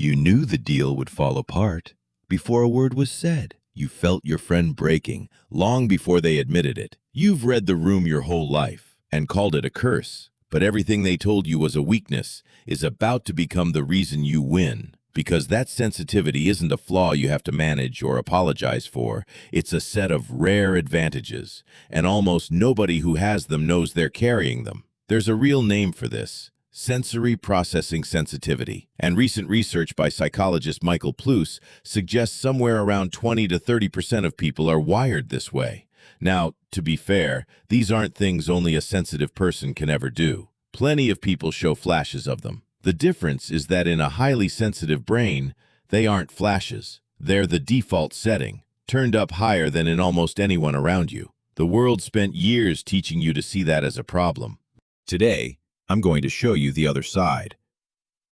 You knew the deal would fall apart. Before a word was said, you felt your friend breaking, long before they admitted it. You've read the room your whole life and called it a curse, but everything they told you was a weakness is about to become the reason you win. Because that sensitivity isn't a flaw you have to manage or apologize for. It's a set of rare advantages, and almost nobody who has them knows they're carrying them. There's a real name for this: sensory processing sensitivity. And recent research by psychologist Michael Plous suggests somewhere around 20 to 30% of people are wired this way. Now, to be fair, these aren't things only a sensitive person can ever do. Plenty of people show flashes of them. The difference is that in a highly sensitive brain, they aren't flashes. They're the default setting, turned up higher than in almost anyone around you. The world spent years teaching you to see that as a problem. Today, I'm going to show you the other side.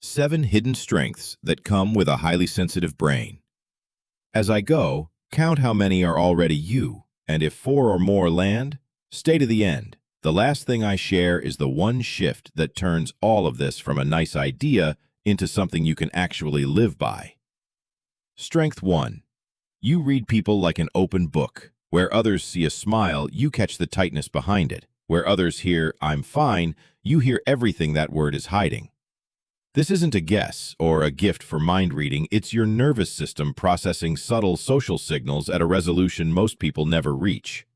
7 hidden strengths that come with a highly sensitive brain. As I go, count how many are already you, and if 4 or more land, stay to the end. The last thing I share is the one shift that turns all of this from a nice idea into something you can actually live by. Strength 1. You read people like an open book. Where others see a smile, you catch the tightness behind it. Where others hear, "I'm fine," you hear everything that word is hiding. This isn't a guess or a gift for mind reading. It's your nervous system processing subtle social signals at a resolution most people never reach.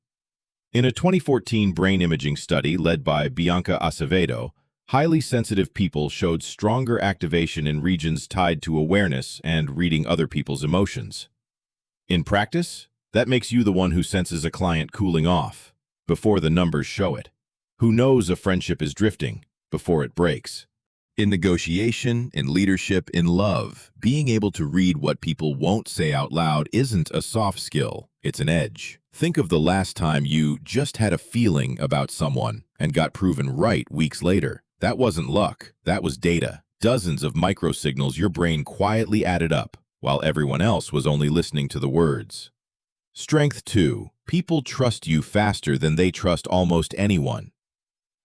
In a 2014 brain imaging study led by Bianca Acevedo, highly sensitive people showed stronger activation in regions tied to awareness and reading other people's emotions. In practice, that makes you the one who senses a client cooling off before the numbers show it, who knows a friendship is drifting before it breaks. In negotiation, in leadership, in love, being able to read what people won't say out loud isn't a soft skill, it's an edge. Think of the last time you just had a feeling about someone and got proven right weeks later. That wasn't luck, that was data. Dozens of microsignals your brain quietly added up, while everyone else was only listening to the words. Strength 2. People trust you faster than they trust almost anyone.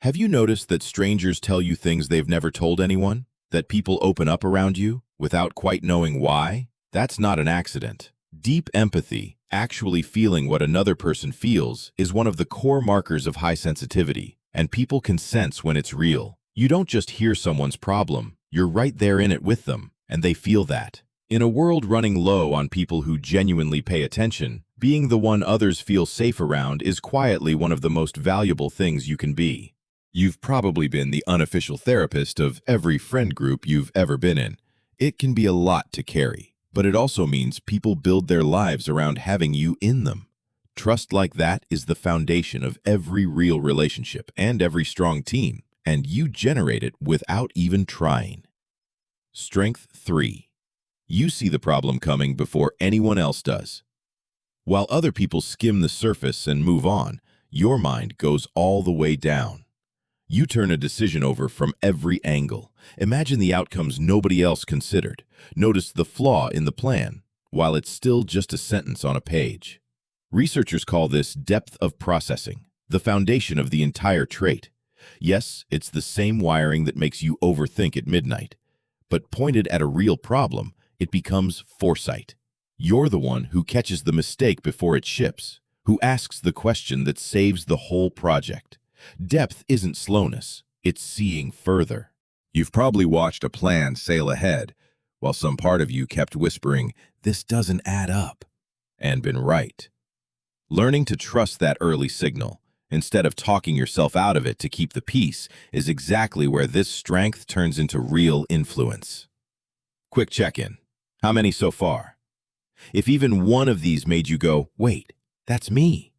Have you noticed that strangers tell you things they've never told anyone? That people open up around you without quite knowing why? That's not an accident. Deep empathy, actually feeling what another person feels, is one of the core markers of high sensitivity, and people can sense when it's real. You don't just hear someone's problem, you're right there in it with them, and they feel that. In a world running low on people who genuinely pay attention, being the one others feel safe around is quietly one of the most valuable things you can be. You've probably been the unofficial therapist of every friend group you've ever been in. It can be a lot to carry, but it also means people build their lives around having you in them. Trust like that is the foundation of every real relationship and every strong team, and you generate it without even trying. Strength 3. You see the problem coming before anyone else does. While other people skim the surface and move on, your mind goes all the way down. You turn a decision over from every angle. Imagine the outcomes nobody else considered. Notice the flaw in the plan, while it's still just a sentence on a page. Researchers call this depth of processing, the foundation of the entire trait. Yes, it's the same wiring that makes you overthink at midnight. But pointed at a real problem, it becomes foresight. You're the one who catches the mistake before it ships, who asks the question that saves the whole project. Depth isn't slowness, it's seeing further. You've probably watched a plan sail ahead, while some part of you kept whispering, "This doesn't add up," and been right. Learning to trust that early signal, instead of talking yourself out of it to keep the peace, is exactly where this strength turns into real influence. Quick check-in. How many so far? If even one of these made you go, "Wait, that's me,"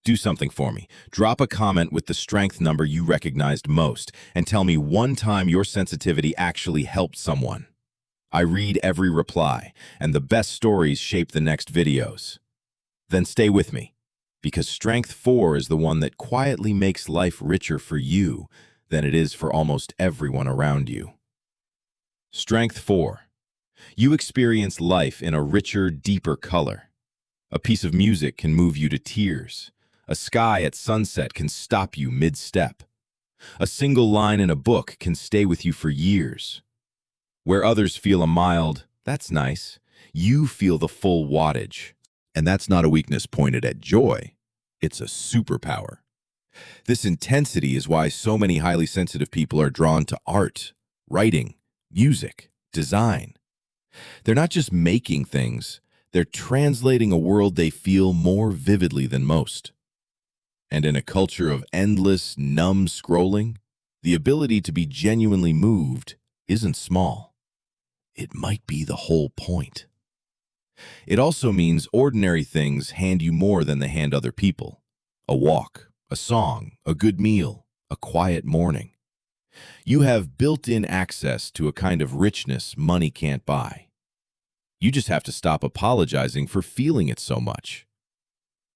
do something for me. Drop a comment with the strength number you recognized most, and tell me one time your sensitivity actually helped someone. I read every reply, and the best stories shape the next videos. Then stay with me, because Strength 4 is the one that quietly makes life richer for you than it is for almost everyone around you. Strength 4. You experience life in a richer, deeper color. A piece of music can move you to tears. A sky at sunset can stop you mid-step. A single line in a book can stay with you for years. Where others feel a mild, That's nice. You feel the full wattage. And that's not a weakness pointed at joy. It's a superpower. This intensity is why so many highly sensitive people are drawn to art, writing, music, design. They're not just making things, they're translating a world they feel more vividly than most. And in a culture of endless, numb scrolling, the ability to be genuinely moved isn't small. It might be the whole point. It also means ordinary things hand you more than they hand other people. A walk, a song, a good meal, a quiet morning. You have built-in access to a kind of richness money can't buy. You just have to stop apologizing for feeling it so much.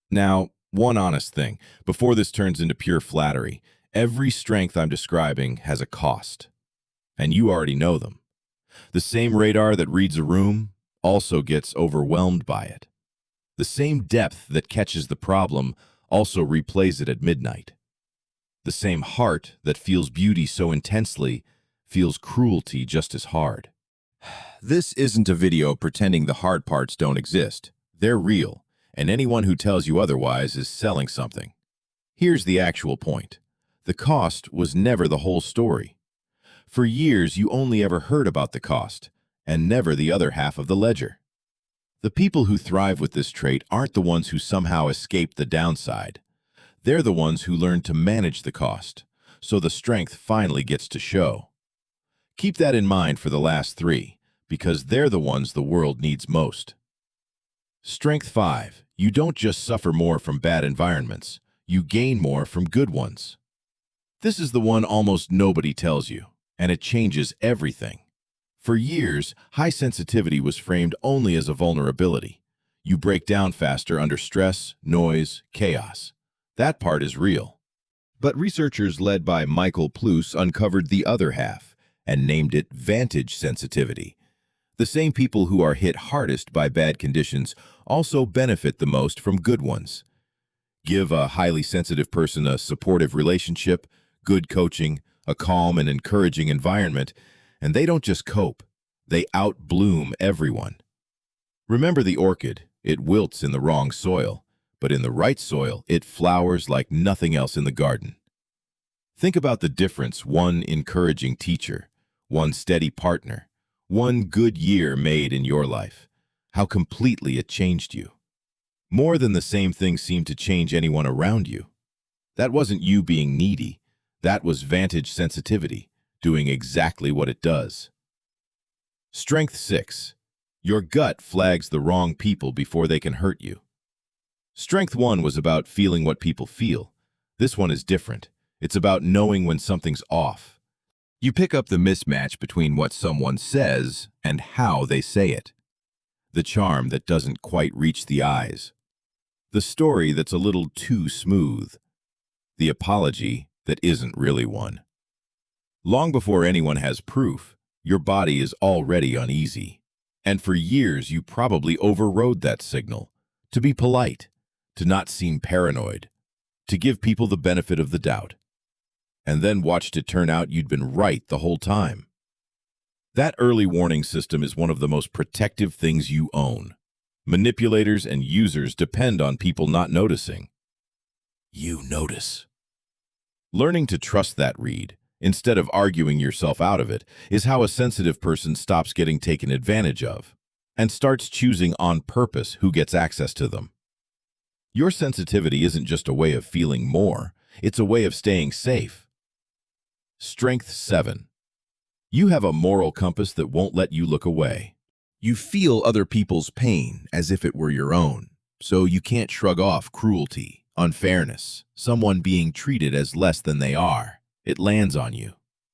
Now, one honest thing, before this turns into pure flattery, every strength I'm describing has a cost. And you already know them. The same radar that reads a room also gets overwhelmed by it. The same depth that catches the problem also replays it at midnight. The same heart that feels beauty so intensely feels cruelty just as hard. This isn't a video pretending the hard parts don't exist. They're real, and anyone who tells you otherwise is selling something. Here's the actual point. The cost was never the whole story. For years, you only ever heard about the cost, and never the other half of the ledger. The people who thrive with this trait aren't the ones who somehow escape the downside. They're the ones who learn to manage the cost, so the strength finally gets to show. Keep that in mind for the last three, because they're the ones the world needs most. Strength 5. You don't just suffer more from bad environments, you gain more from good ones. This is the one almost nobody tells you, and it changes everything. For years, high sensitivity was framed only as a vulnerability. You break down faster under stress, noise, chaos. That part is real. But researchers led by Michael Plus uncovered the other half and named it vantage sensitivity. The same people who are hit hardest by bad conditions also benefit the most from good ones. Give a highly sensitive person a supportive relationship, good coaching, a calm and encouraging environment, and they don't just cope, they outbloom everyone. Remember the orchid, it wilts in the wrong soil, but in the right soil, it flowers like nothing else in the garden. Think about the difference one encouraging teacher, one steady partner, one good year made in your life, how completely it changed you. More than the same thing seemed to change anyone around you. That wasn't you being needy, that was vantage sensitivity, doing exactly what it does. Strength 6. Your gut flags the wrong people before they can hurt you. Strength 1 was about feeling what people feel. This one is different. It's about knowing when something's off. You pick up the mismatch between what someone says and how they say it. The charm that doesn't quite reach the eyes. The story that's a little too smooth. The apology that isn't really one. Long before anyone has proof, your body is already uneasy. And for years, you probably overrode that signal. To be polite, to not seem paranoid, to give people the benefit of the doubt. And then watched it turn out you'd been right the whole time. That early warning system is one of the most protective things you own. Manipulators and users depend on people not noticing. You notice. Learning to trust that read, instead of arguing yourself out of it, is how a sensitive person stops getting taken advantage of and starts choosing on purpose who gets access to them. Your sensitivity isn't just a way of feeling more, it's a way of staying safe. Strength 7. You have a moral compass that won't let you look away. You feel other people's pain as if it were your own, so you can't shrug off cruelty, unfairness, someone being treated as less than they are. It lands on you,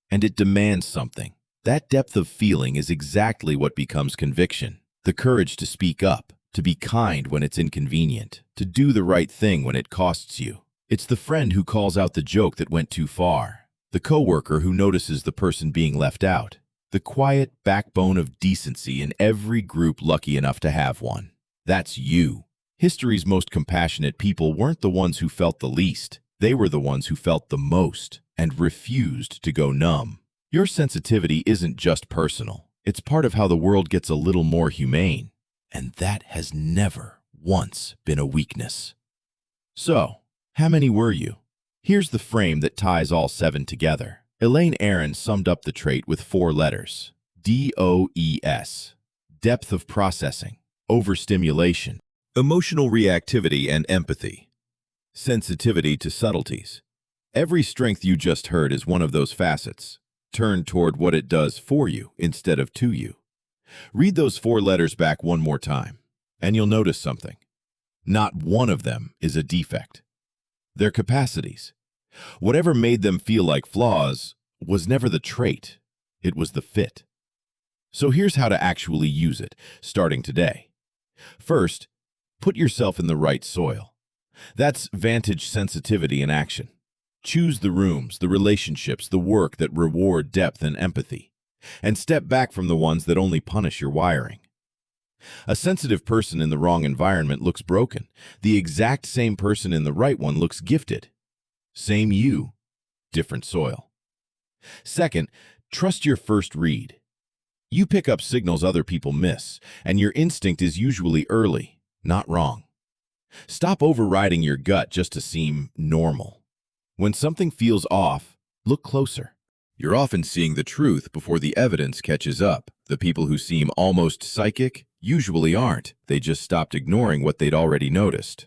and it demands something. That depth of feeling is exactly what becomes conviction. The courage to speak up, to be kind when it's inconvenient, to do the right thing when it costs you. It's the friend who calls out the joke that went too far, the coworker who notices the person being left out, the quiet backbone of decency in every group lucky enough to have one. That's you. History's most compassionate people weren't the ones who felt the least. They were the ones who felt the most and refused to go numb. Your sensitivity isn't just personal. It's part of how the world gets a little more humane, and that has never once been a weakness. So, how many were you? Here's the frame that ties all 7 together. Elaine Aron summed up the trait with 4 letters. DOES. Depth of processing, overstimulation, emotional reactivity and empathy, sensitivity to subtleties. Every strength you just heard is one of those facets, turned toward what it does for you instead of to you. Read those 4 letters back one more time, and you'll notice something. Not one of them is a defect. They're capacities. Whatever made them feel like flaws was never the trait, it was the fit. So here's how to actually use it, starting today. First, put yourself in the right soil. That's vantage sensitivity in action. Choose the rooms, the relationships, the work that reward depth and empathy, and step back from the ones that only punish your wiring. A sensitive person in the wrong environment looks broken. The exact same person in the right one looks gifted. Same you, different soil. Second, trust your first read. You pick up signals other people miss, and your instinct is usually early, not wrong. Stop overriding your gut just to seem normal. When something feels off, look closer. You're often seeing the truth before the evidence catches up. The people who seem almost psychic usually aren't. They just stopped ignoring what they'd already noticed.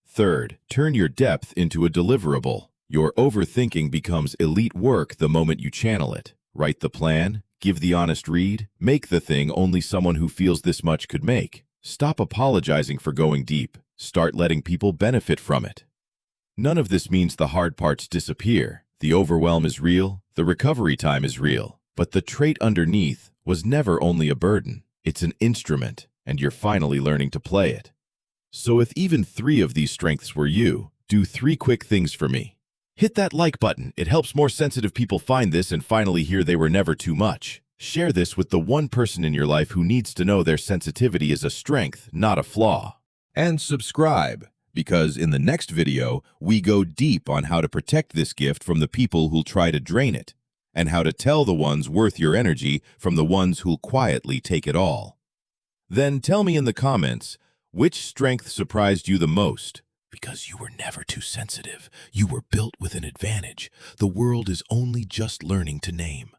Third, turn your depth into a deliverable. Your overthinking becomes elite work the moment you channel it. Write the plan, give the honest read, make the thing only someone who feels this much could make. Stop apologizing for going deep. Start letting people benefit from it. None of this means the hard parts disappear. The overwhelm is real, the recovery time is real, but the trait underneath was never only a burden. It's an instrument, and you're finally learning to play it. So if even 3 of these strengths were you, do 3 quick things for me. Hit that like button. It helps more sensitive people find this and finally hear they were never too much. Share this with the one person in your life who needs to know their sensitivity is a strength, not a flaw. And subscribe, because in the next video, we go deep on how to protect this gift from the people who'll try to drain it, and how to tell the ones worth your energy from the ones who'll quietly take it all. Then tell me in the comments, which strength surprised you the most? Because you were never too sensitive. You were built with an advantage the world is only just learning to name.